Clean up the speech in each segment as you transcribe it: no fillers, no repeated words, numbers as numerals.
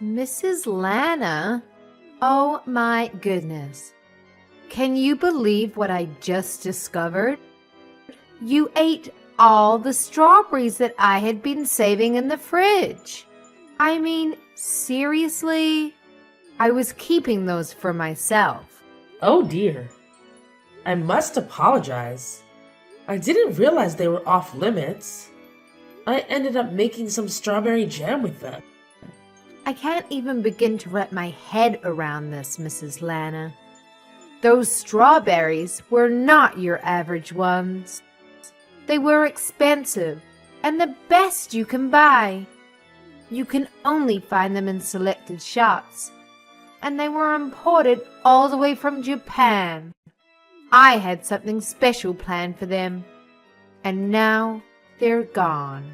Mrs. Lana? Oh my goodness. Can you believe what I just discovered? You ate all the strawberries that I had been saving in the fridge. I mean, seriously? I was keeping those for myself. Oh dear. I must apologize. I didn't realize they were off limits. I ended up making some strawberry jam with them. I can't even begin to wrap my head around this, Mrs. Lana. Those strawberries were not your average ones. They were expensive and the best you can buy. You can only find them in selected shops, and they were imported all the way from Japan. I had something special planned for them, and now they're gone.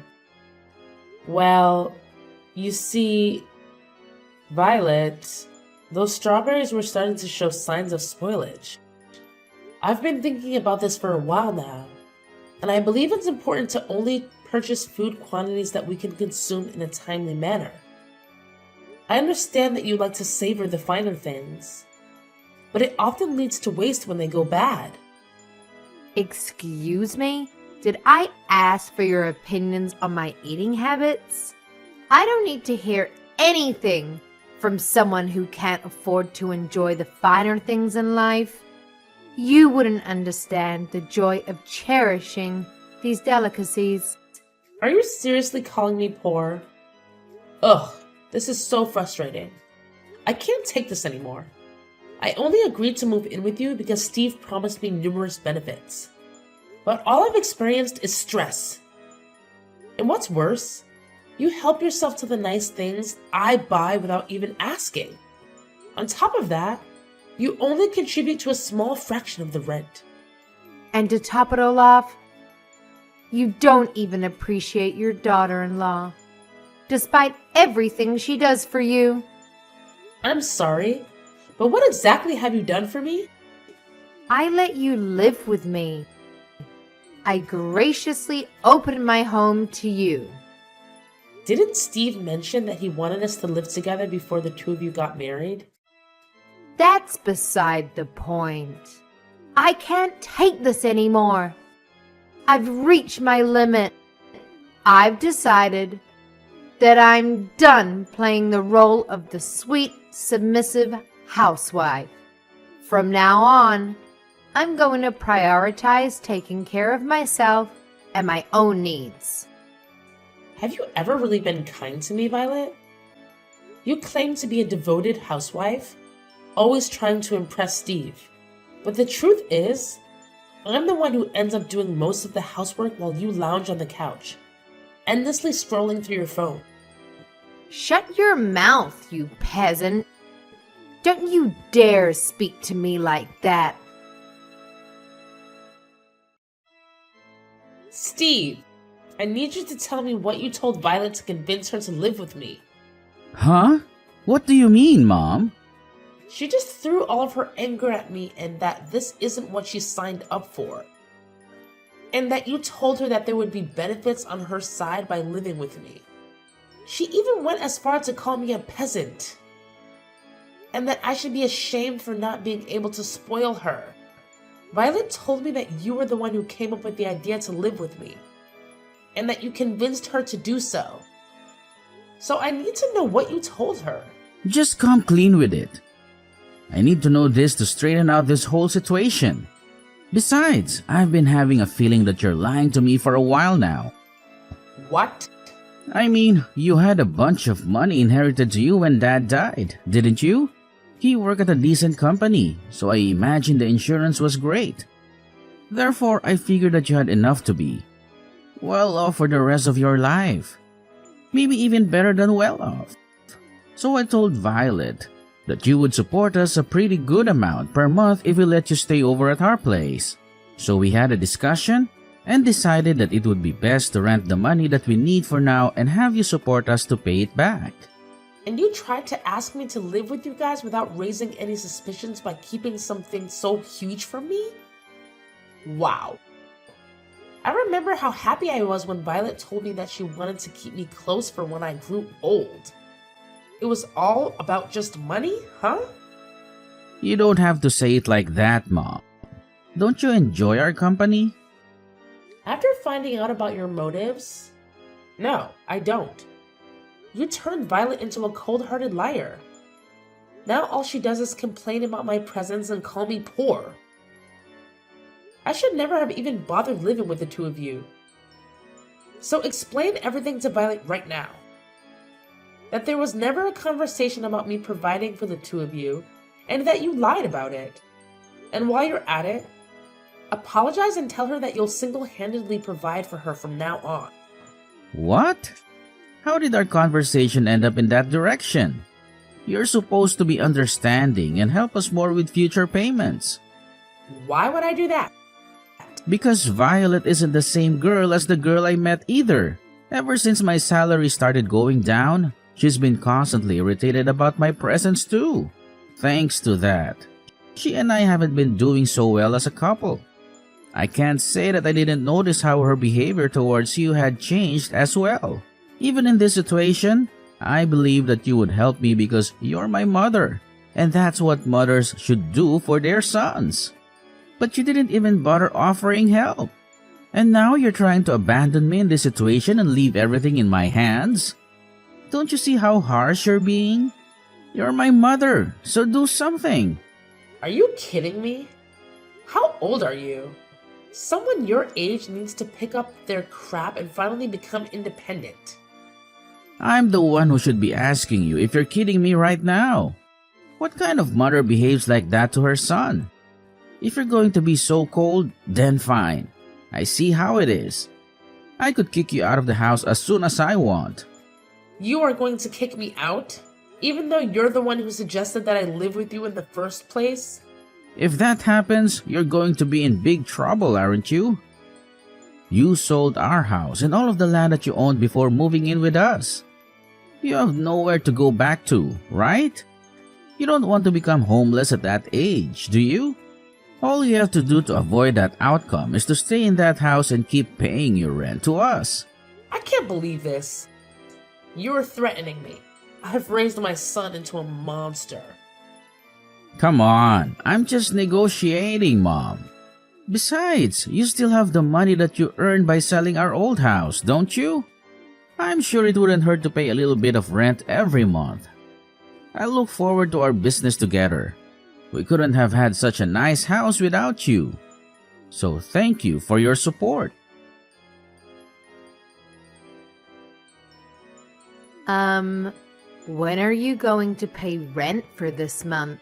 Well, you see, Violet, those strawberries were starting to show signs of spoilage. I've been thinking about this for a while now, and I believe it's important to only purchase food quantities that we can consume in a timely manner. I understand that you like to savor the finer things, but it often leads to waste when they go bad. Excuse me? Did I ask for your opinions on my eating habits? I don't need to hear anything from someone who can't afford to enjoy the finer things in life. You wouldn't understand the joy of cherishing these delicacies. Are you seriously calling me poor? Ugh, this is so frustrating. I can't take this anymore. I only agreed to move in with you because Steve promised me numerous benefits. But all I've experienced is stress. And what's worse, you help yourself to the nice things I buy without even asking. On top of that, you only contribute to a small fraction of the rent. And to top it all off, you don't even appreciate your daughter-in-law, despite everything she does for you. I'm sorry, but what exactly have you done for me? I let you live with me. I graciously opened my home to you. Didn't Steve mention that he wanted us to live together before the two of you got married? That's beside the point. I can't take this anymore. I've reached my limit. I've decided that I'm done playing the role of the sweet, submissive housewife. From now on, I'm going to prioritize taking care of myself and my own needs. Have you ever really been kind to me, Violet? You claim to be a devoted housewife, always trying to impress Steve. But the truth is, I'm the one who ends up doing most of the housework while you lounge on the couch, endlessly scrolling through your phone. Shut your mouth, you peasant. Don't you dare speak to me like that. Steve, I need you to tell me what you told Violet to convince her to live with me. Huh? What do you mean, Mom? She just threw all of her anger at me and that this isn't what she signed up for. And that you told her that there would be benefits on her side by living with me. She even went as far to call me a peasant. And that I should be ashamed for not being able to spoil her. Violet told me that you were the one who came up with the idea to live with me. And that you convinced her to do so. So I need to know what you told her. Just come clean with it. I need to know this to straighten out this whole situation. Besides, I've been having a feeling that you're lying to me for a while now. What? I mean, you had a bunch of money inherited to you when Dad died, didn't you? He worked at a decent company, so I imagine the insurance was great. Therefore, I figured that you had enough to be well off for the rest of your life. Maybe even better than well off. So I told Violet that you would support us a pretty good amount per month if we let you stay over at our place. So we had a discussion and decided that it would be best to rent the money that we need for now and have you support us to pay it back. And you tried to ask me to live with you guys without raising any suspicions by keeping something so huge from me? Wow. I remember how happy I was when Violet told me that she wanted to keep me close for when I grew old. It was all about just money, huh? You don't have to say it like that, Mom. Don't you enjoy our company? After finding out about your motives? No, I don't. You turned Violet into a cold-hearted liar. Now all she does is complain about my presence and call me poor. I should never have even bothered living with the two of you. So explain everything to Violet right now. That there was never a conversation about me providing for the two of you, and that you lied about it. And while you're at it, apologize and tell her that you'll single-handedly provide for her from now on. What? How did our conversation end up in that direction? You're supposed to be understanding and help us more with future payments. Why would I do that? Because Violet isn't the same girl as the girl I met either. Ever since my salary started going down, she's been constantly irritated about my presence too. Thanks to that, she and I haven't been doing so well as a couple. I can't say that I didn't notice how her behavior towards you had changed as well. Even in this situation, I believe that you would help me because you're my mother, and that's what mothers should do for their sons. But you didn't even bother offering help. And now you're trying to abandon me in this situation and leave everything in my hands? Don't you see how harsh you're being? You're my mother, so do something. Are you kidding me? How old are you? Someone your age needs to pick up their crap and finally become independent. I'm the one who should be asking you if you're kidding me right now. What kind of mother behaves like that to her son? If you're going to be so cold, then fine. I see how it is. I could kick you out of the house as soon as I want. You are going to kick me out? Even though you're the one who suggested that I live with you in the first place? If that happens, you're going to be in big trouble, aren't you? You sold our house and all of the land that you owned before moving in with us. You have nowhere to go back to, right? You don't want to become homeless at that age, do you? All you have to do to avoid that outcome is to stay in that house and keep paying your rent to us. I can't believe this. You're threatening me. I've raised my son into a monster. Come on, I'm just negotiating, Mom. Besides, you still have the money that you earned by selling our old house, don't you? I'm sure it wouldn't hurt to pay a little bit of rent every month. I look forward to our business together. We couldn't have had such a nice house without you. So thank you for your support. When are you going to pay rent for this month?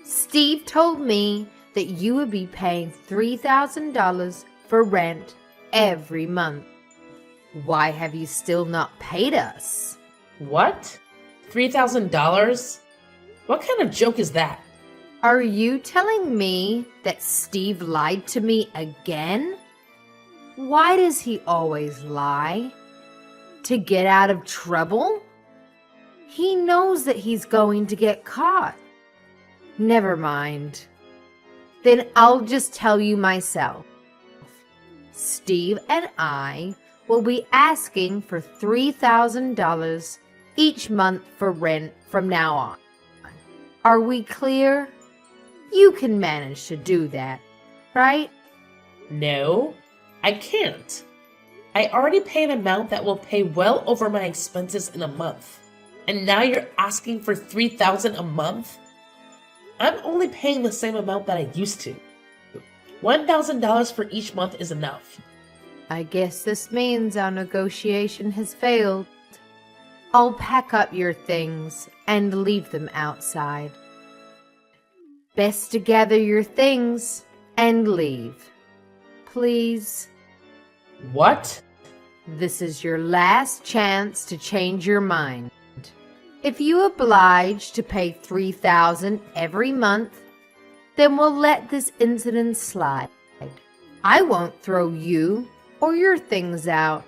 Steve told me that you would be paying $3,000 for rent every month. Why have you still not paid us? What? $3,000? What kind of joke is that? Are you telling me that Steve lied to me again? Why does he always lie? To get out of trouble? He knows that he's going to get caught. Never mind. Then I'll just tell you myself. Steve and I will be asking for $3,000 each month for rent from now on. Are we clear? You can manage to do that, right? No, I can't. I already pay an amount that will pay well over my expenses in a month. And now you're asking for $3,000 a month? I'm only paying the same amount that I used to. $1,000 for each month is enough. I guess this means our negotiation has failed. I'll pack up your things and leave them outside. Best to gather your things and leave. Please. What? This is your last chance to change your mind. If you oblige to pay $3,000 every month, then we'll let this incident slide. I won't throw you or your things out.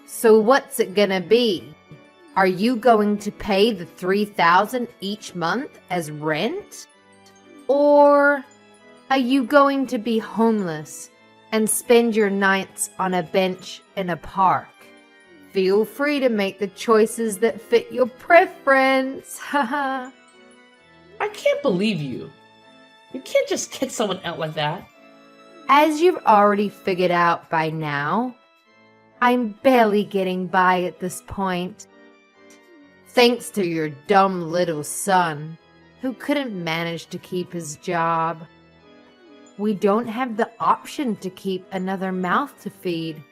So what's it gonna be? Are you going to pay the $3,000 each month as rent? Or are you going to be homeless and spend your nights on a bench in a park, Feel free to make the choices that fit your preference. Haha. I can't believe you. You can't just kick someone out like that. As you've already figured out by now, I'm barely getting by at this point. Thanks to your dumb little son, who couldn't manage to keep his job. We don't have the option to keep another mouth to feed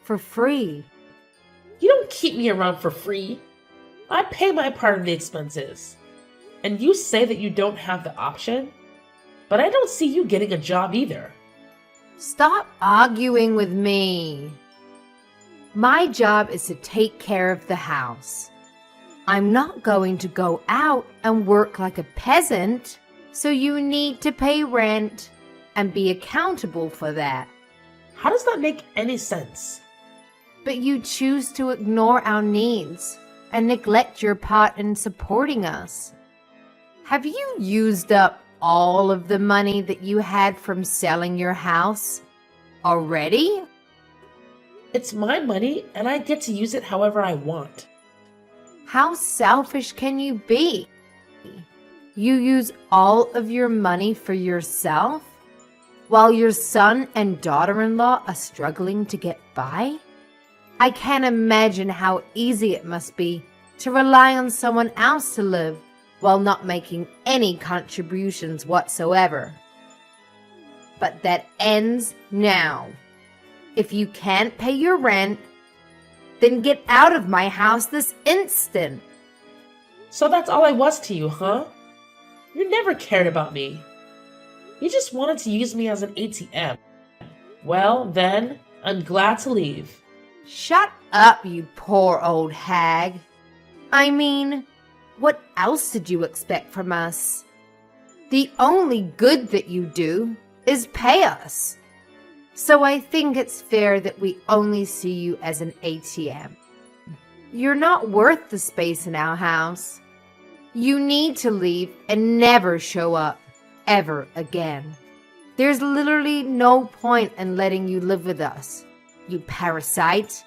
for free. You don't keep me around for free. I pay my part of the expenses. And you say that you don't have the option? But I don't see you getting a job either. Stop arguing with me. My job is to take care of the house. I'm not going to go out and work like a peasant, so you need to pay rent and be accountable for that. How does that make any sense? But you choose to ignore our needs and neglect your part in supporting us. Have you used up all of the money that you had from selling your house already? It's my money and I get to use it however I want. How selfish can you be? You use all of your money for yourself while your son and daughter-in-law are struggling to get by? I can't imagine how easy it must be to rely on someone else to live while not making any contributions whatsoever. But that ends now. If you can't pay your rent, then get out of my house this instant. So that's all I was to you, huh? You never cared about me. You just wanted to use me as an ATM. Well, then, I'm glad to leave. Shut up, you poor old hag. I mean, what else did you expect from us? The only good that you do is pay us. So I think it's fair that we only see you as an ATM. You're not worth the space in our house. You need to leave and never show up ever again. There's literally no point in letting you live with us, you parasite.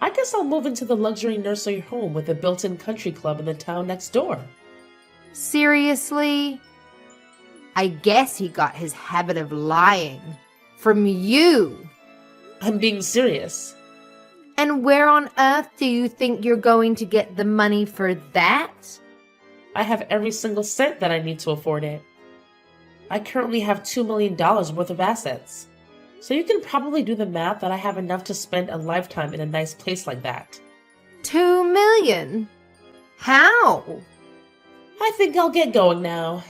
I guess I'll move into the luxury nursery home with a built-in country club in the town next door. Seriously? I guess he got his habit of lying from you. I'm being serious. And where on earth do you think you're going to get the money for that? I have every single cent that I need to afford it. I currently have $2 million worth of assets. So you can probably do the math that I have enough to spend a lifetime in a nice place like that. 2 million? How? I think I'll get going now.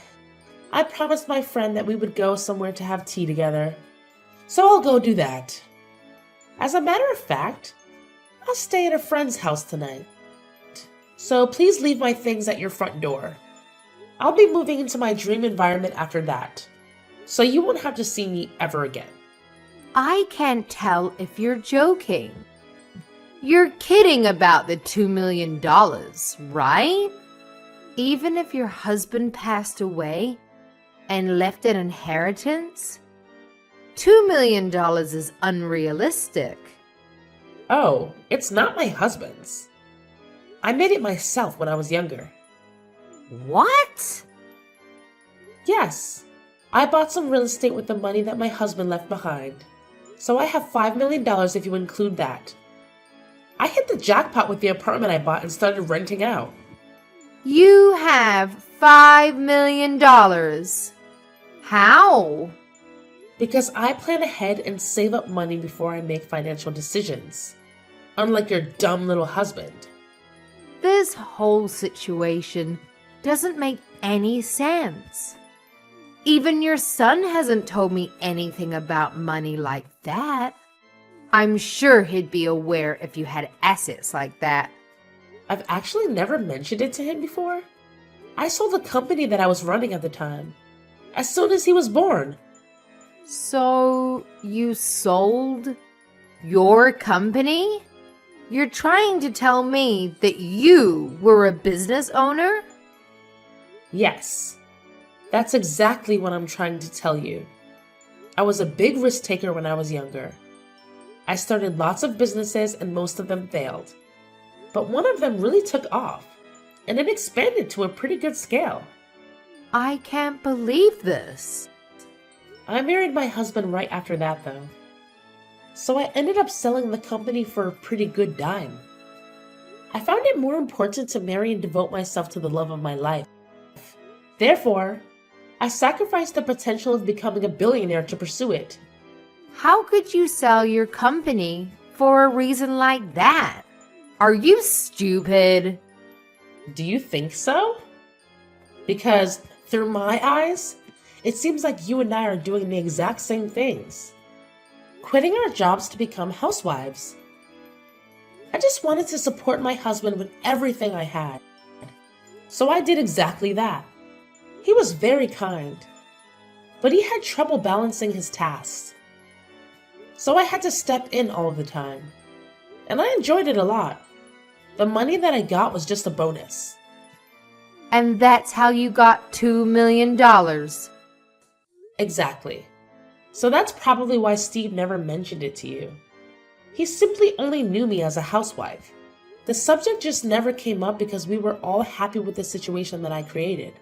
I promised my friend that we would go somewhere to have tea together. So I'll go do that. As a matter of fact, I'll stay at a friend's house tonight. So please leave my things at your front door. I'll be moving into my dream environment after that. So you won't have to see me ever again. I can't tell if you're joking. You're kidding about the $2 million, right? Even if your husband passed away and left an inheritance, $2 million is unrealistic. Oh, it's not my husband's. I made it myself when I was younger. What? Yes, I bought some real estate with the money that my husband left behind. So I have $5 million if you include that. I hit the jackpot with the apartment I bought and started renting out. You have $5 million. How? Because I plan ahead and save up money before I make financial decisions. Unlike your dumb little husband. This whole situation doesn't make any sense. Even your son hasn't told me anything about money like that. I'm sure he'd be aware if you had assets like that. I've actually never mentioned it to him before. I sold the company that I was running at the time, as soon as he was born. So you sold your company? You're trying to tell me that you were a business owner? Yes, that's exactly what I'm trying to tell you. I was a big risk taker when I was younger. I started lots of businesses and most of them failed. But one of them really took off, and it expanded to a pretty good scale. I can't believe this. I married my husband right after that, though. So I ended up selling the company for a pretty good dime. I found it more important to marry and devote myself to the love of my life. Therefore, I sacrificed the potential of becoming a billionaire to pursue it. How could you sell your company for a reason like that? Are you stupid? Do you think so? Because through my eyes, it seems like you and I are doing the exact same things. Quitting our jobs to become housewives. I just wanted to support my husband with everything I had. So I did exactly that. He was very kind, but he had trouble balancing his tasks. So I had to step in all of the time, and I enjoyed it a lot. The money that I got was just a bonus. And that's how you got $2 million. Exactly. So that's probably why Steve never mentioned it to you. He simply only knew me as a housewife. The subject just never came up because we were all happy with the situation that I created.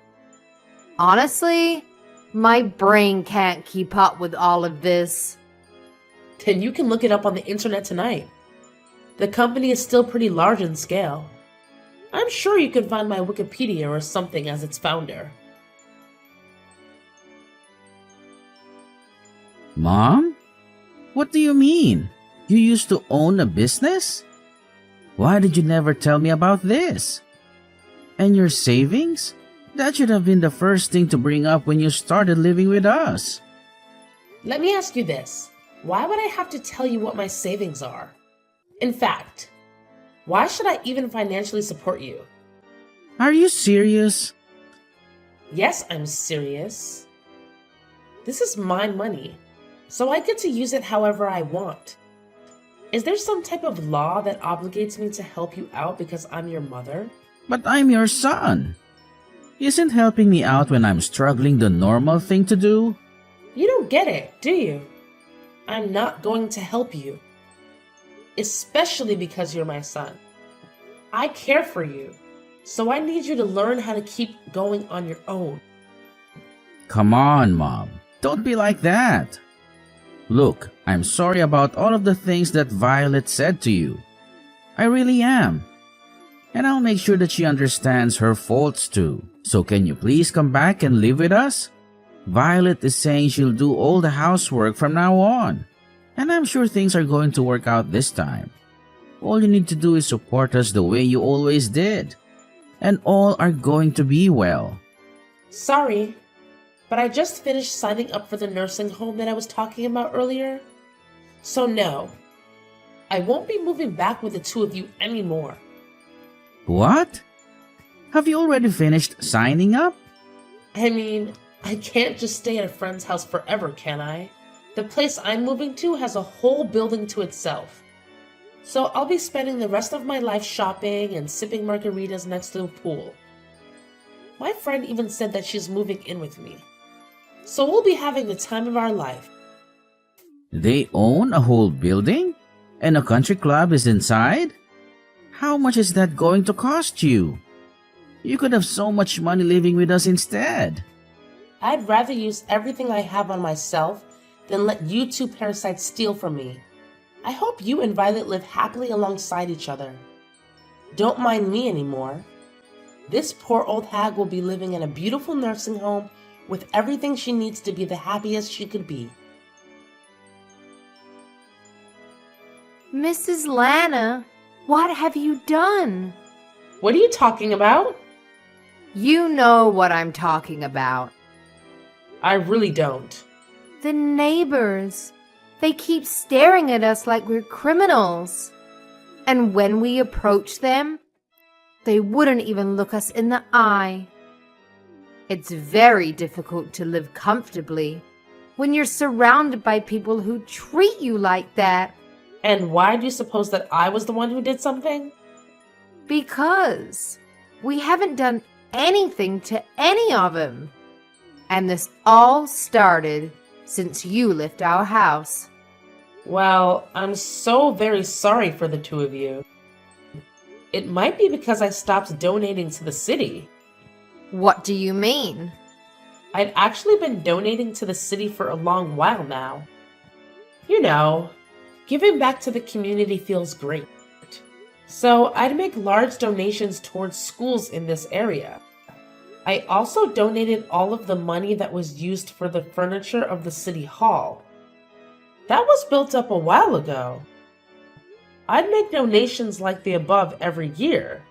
Honestly, my brain can't keep up with all of this. Then you can look it up on the internet tonight. The company is still pretty large in scale. I'm sure you can find my Wikipedia or something as its founder. Mom? What do you mean? You used to own a business? Why did you never tell me about this? And your savings? That should have been the first thing to bring up when you started living with us. Let me ask you this. Why would I have to tell you what my savings are? In fact, why should I even financially support you? Are you serious? Yes, I'm serious. This is my money, so I get to use it however I want. Is there some type of law that obligates me to help you out because I'm your mother? But I'm your son. Isn't helping me out when I'm struggling the normal thing to do? You don't get it, do you? I'm not going to help you. Especially because you're my son. I care for you, so I need you to learn how to keep going on your own. Come on, Mom. Don't be like that. Look, I'm sorry about all of the things that Violet said to you. I really am. And I'll make sure that she understands her faults too. So can you please come back and live with us? Violet is saying she'll do all the housework from now on. And I'm sure things are going to work out this time. All you need to do is support us the way you always did. And all are going to be well. Sorry, but I just finished signing up for the nursing home that I was talking about earlier. So no, I won't be moving back with the two of you anymore. What? Have you already finished signing up? I mean, I can't just stay at a friend's house forever, can I? The place I'm moving to has a whole building to itself. So I'll be spending the rest of my life shopping and sipping margaritas next to the pool. My friend even said that she's moving in with me. So we'll be having the time of our life. They own a whole building? And a country club is inside? How much is that going to cost you? You could have so much money living with us instead. I'd rather use everything I have on myself than let you two parasites steal from me. I hope you and Violet live happily alongside each other. Don't mind me anymore. This poor old hag will be living in a beautiful nursing home with everything she needs to be the happiest she could be. Mrs. Lana, what have you done? What are you talking about? You know what I'm talking about. I really don't. The neighbors. They keep staring at us like we're criminals. And when we approach them, they wouldn't even look us in the eye. It's very difficult to live comfortably when you're surrounded by people who treat you like that. And why do you suppose that I was the one who did something? Because we haven't done anything to any of them. And this all started since you left our house. Well, I'm so very sorry for the two of you. It might be because I stopped donating to the city. What do you mean? I'd actually been donating to the city for a long while now. You know, giving back to the community feels great. So I'd make large donations towards schools in this area. I also donated all of the money that was used for the furniture of the city hall. That was built up a while ago. I'd make donations like the above every year.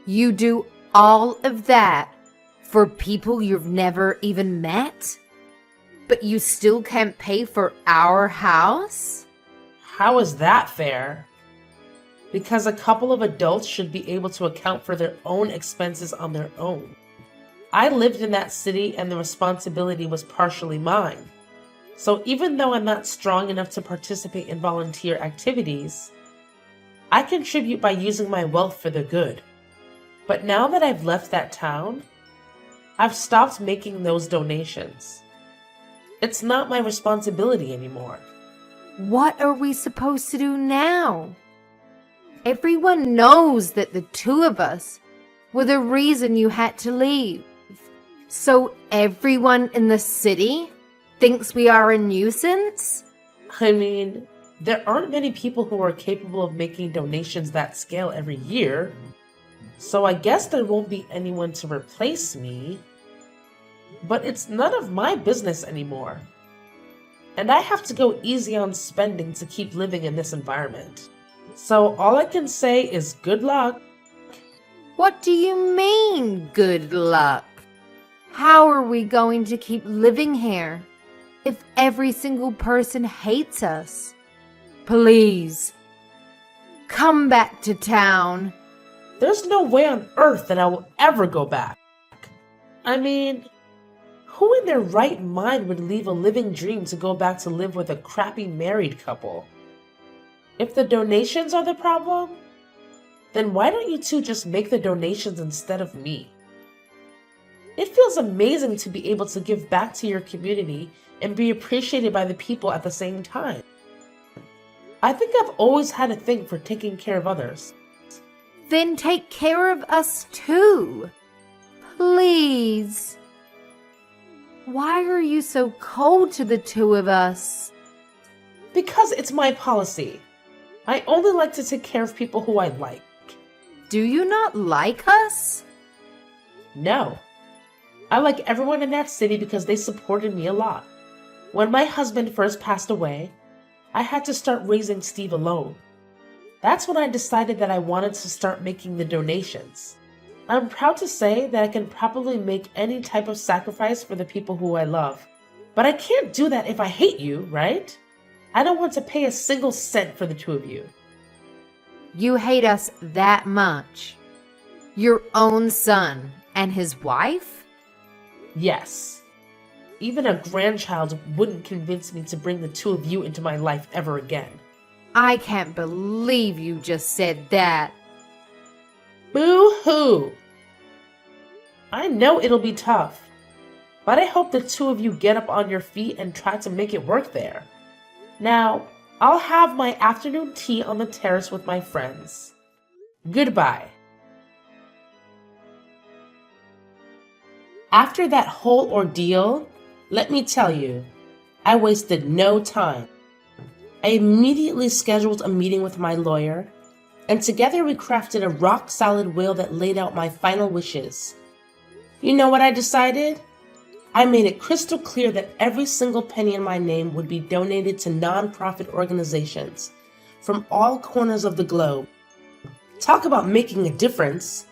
You do all of that for people you've never even met? But you still can't pay for our house? How is that fair? Because a couple of adults should be able to account for their own expenses on their own. I lived in that city and the responsibility was partially mine. So even though I'm not strong enough to participate in volunteer activities, I contribute by using my wealth for the good. But now that I've left that town, I've stopped making those donations. It's not my responsibility anymore. What are we supposed to do now? Everyone knows that the two of us were the reason you had to leave. So everyone in the city thinks we are a nuisance? I mean, there aren't many people who are capable of making donations that scale every year. So I guess there won't be anyone to replace me. But it's none of my business anymore. And I have to go easy on spending to keep living in this environment. So all I can say is good luck. What do you mean, good luck? How are we going to keep living here if every single person hates us? Please, come back to town. There's no way on earth that I will ever go back. I mean, who in their right mind would leave a living dream to go back to live with a crappy married couple? If the donations are the problem, then why don't you two just make the donations instead of me? It feels amazing to be able to give back to your community and be appreciated by the people at the same time. I think I've always had a thing for taking care of others. Then take care of us too. Please. Why are you so cold to the two of us? Because it's my policy. I only like to take care of people who I like. Do you not like us? No. I like everyone in that city because they supported me a lot. When my husband first passed away, I had to start raising Steve alone. That's when I decided that I wanted to start making the donations. I'm proud to say that I can probably make any type of sacrifice for the people who I love. But I can't do that if I hate you, right? I don't want to pay a single cent for the two of you. You hate us that much? Your own son and his wife? Yes. Even a grandchild wouldn't convince me to bring the two of you into my life ever again. I can't believe you just said that. Boo-hoo! I know it'll be tough, but I hope the two of you get up on your feet and try to make it work there. Now, I'll have my afternoon tea on the terrace with my friends. Goodbye. After that whole ordeal, let me tell you, I wasted no time. I immediately scheduled a meeting with my lawyer, and together we crafted a rock-solid will that laid out my final wishes. You know what I decided? I made it crystal clear that every single penny in my name would be donated to non-profit organizations from all corners of the globe. Talk about making a difference.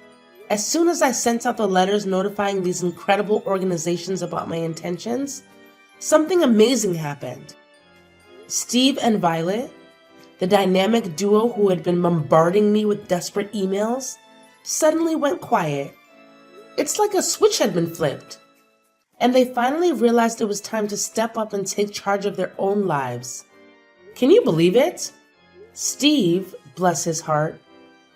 As soon as I sent out the letters notifying these incredible organizations about my intentions, something amazing happened. Steve and Violet, the dynamic duo who had been bombarding me with desperate emails, suddenly went quiet. It's like a switch had been flipped. And they finally realized it was time to step up and take charge of their own lives. Can you believe it? Steve, bless his heart,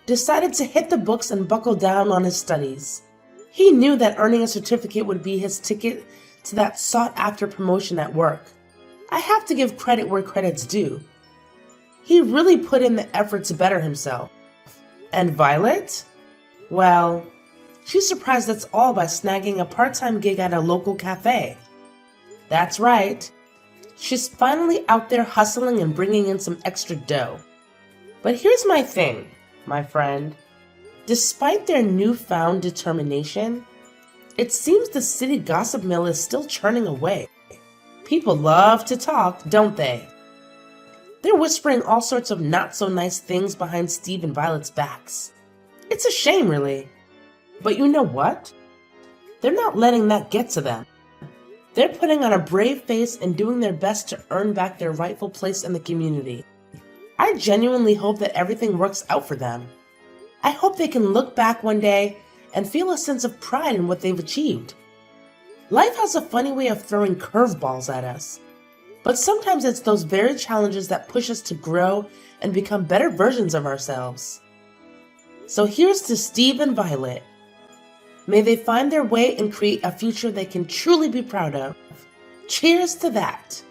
decided to hit the books and buckle down on his studies. He knew that earning a certificate would be his ticket to that sought-after promotion at work. I have to give credit where credit's due. He really put in the effort to better himself. And Violet? Well, she surprised us all by snagging a part-time gig at a local cafe. That's right. She's finally out there hustling and bringing in some extra dough. But here's my thing, my friend. Despite their newfound determination, it seems the city gossip mill is still churning away. People love to talk, don't they? They're whispering all sorts of not-so-nice things behind Steve and Violet's backs. It's a shame, really. But you know what? They're not letting that get to them. They're putting on a brave face and doing their best to earn back their rightful place in the community. I genuinely hope that everything works out for them. I hope they can look back one day and feel a sense of pride in what they've achieved. Life has a funny way of throwing curveballs at us. But sometimes it's those very challenges that push us to grow and become better versions of ourselves. So here's to Steve and Violet. May they find their way and create a future they can truly be proud of. Cheers to that!